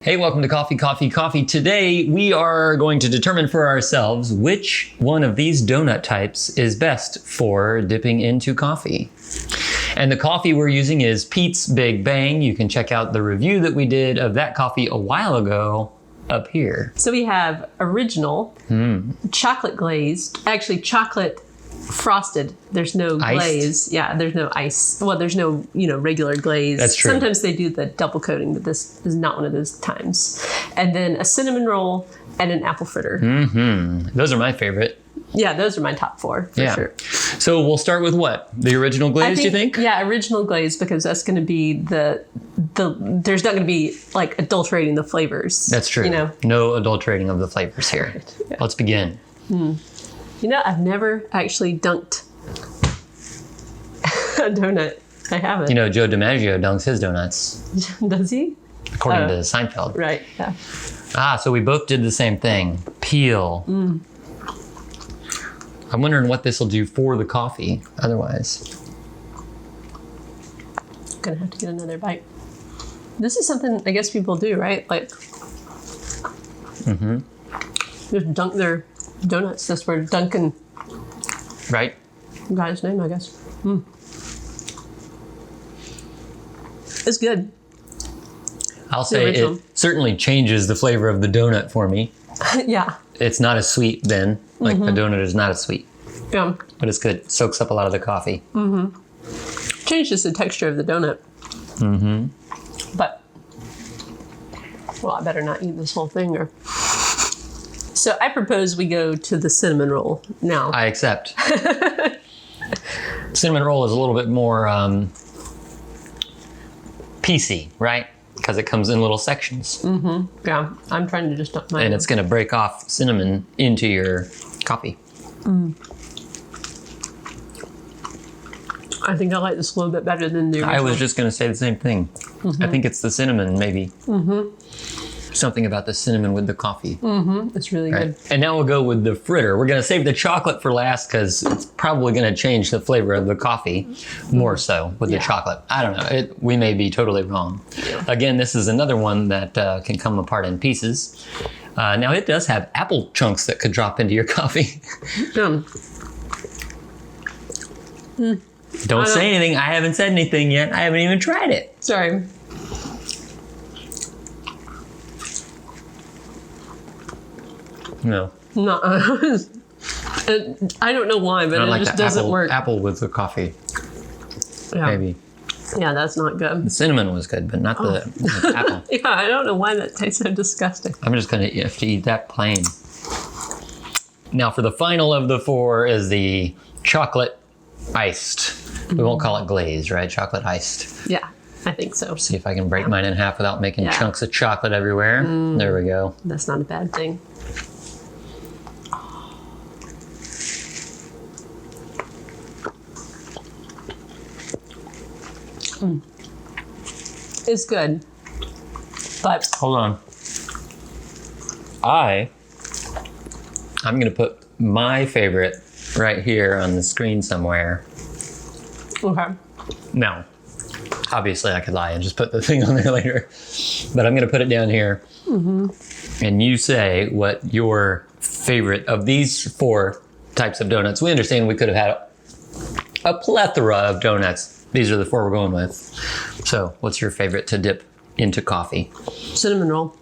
Hey, welcome to Coffee, Coffee, Coffee. Today, we are going to determine for ourselves which one of these donut types is best for dipping into coffee. And the coffee we're using is Pete's Big Bang. You can check out the review that we did of that coffee a while ago up here. So we have original, chocolate glazed, actually chocolate frosted. There's no glaze. Iced? Yeah, there's no ice. Well, there's no, regular glaze. That's true. Sometimes they do the double coating, but this is not one of those times. And then a cinnamon roll and an apple fritter. Those are my favorite. Yeah, those are my top four for sure. So we'll start with what? The original glaze, do you think? Yeah, original glaze, because that's going to be the there's not going to be like adulterating the flavors. That's true. No adulterating of the flavors here. Right. Yeah. Let's begin. I've never actually dunked a donut. I haven't. Joe DiMaggio dunks his donuts. Does he? According to Seinfeld. Right, yeah. So we both did the same thing. Peel. I'm wondering what this will do for the coffee otherwise. I'm gonna have to get another bite. This is something I guess people do, right? Like, just dunk their donuts. That's where Duncan, Right? got his name, I guess. It's good. I'll say original. it certainly changes the flavor of the donut for me. Yeah. It's not as sweet then. Like the donut is not as sweet. Yeah. But it's good. It soaks up a lot of the coffee. Changes the texture of the donut. But, well, I better not eat this whole thing. So I propose we go to the cinnamon roll now. I accept. Cinnamon roll is a little bit more piecey, right? Because it comes in little sections. Yeah, I'm trying to just dump mine. And it's going to break off cinnamon into your coffee. I think I like this a little bit better than the original. I was just going to say the same thing. I think it's the cinnamon, maybe. Something about the cinnamon with the coffee. It's really Right. good. And now we'll go with the fritter. We're going to save the chocolate for last because it's probably going to change the flavor of the coffee more so with the chocolate. I don't know. We may be totally wrong. Yeah. Again, this is another one that can come apart in pieces. Now it does have apple chunks that could drop into your coffee. Don't say anything. I haven't said anything yet. I haven't even tried it. Sorry. No. No. I don't know why, but it just doesn't work. Apple with the coffee, Yeah. maybe. Yeah, that's not good. The cinnamon was good, but not the apple. Yeah, I don't know why that tastes so disgusting. I'm just going to have to eat that plain. Now for the final of the four is the chocolate iced. We won't call it glazed, right? Chocolate iced. Yeah, I think so. See if I can break mine in half without making chunks of chocolate everywhere. There we go. That's not a bad thing. It's good, but Hold on. I'm going to put my favorite right here on the screen somewhere. okay. Now, obviously I could lie and just put the thing on there later, but I'm going to put it down here. And you say what your favorite of these four types of donuts. We understand we could have had a plethora of donuts. These are the four we're going with. So what's your favorite to dip into coffee? Cinnamon roll.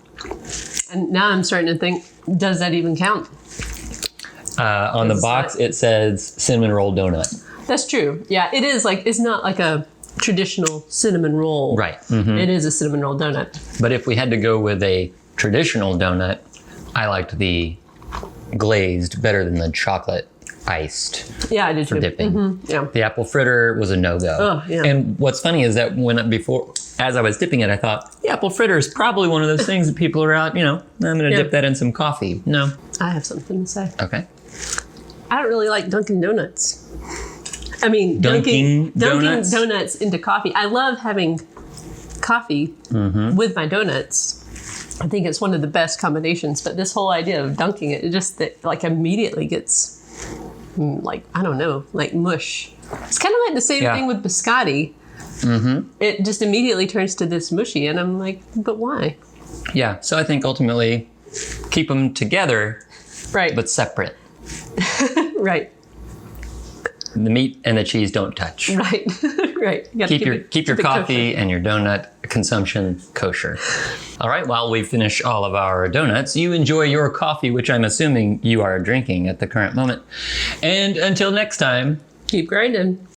And now I'm starting to think, does that even count? On the box, it says cinnamon roll donut. That's true. Yeah, it is like, it's not like a traditional cinnamon roll. Right. It is a cinnamon roll donut. But if we had to go with a traditional donut, I liked the glazed better than the chocolate iced Yeah, I did for too. dipping. Yeah. The apple fritter was a no-go. Oh, yeah. And what's funny is that as I was dipping it, I thought, the apple fritter is probably one of those things that people are out, I'm going to dip that in some coffee. No. I have something to say. Okay. I don't really like Dunkin' Donuts. I mean, Dunking donuts? donuts into coffee. I love having coffee with my donuts. I think it's one of the best combinations, but this whole idea of dunking it just immediately gets I don't know, like mush. It's kind of like the same thing with biscotti. It just immediately turns to this mushy, and I'm like, but why? Yeah, so I think ultimately keep them together, Right. but separate. Right. The meat and the cheese don't touch. Right. Right. You gotta Keep your it coffee kosher. and your donut consumption kosher. All right, while we finish all of our donuts, you enjoy your coffee, which I'm assuming you are drinking at the current moment. And until next time, Keep grinding.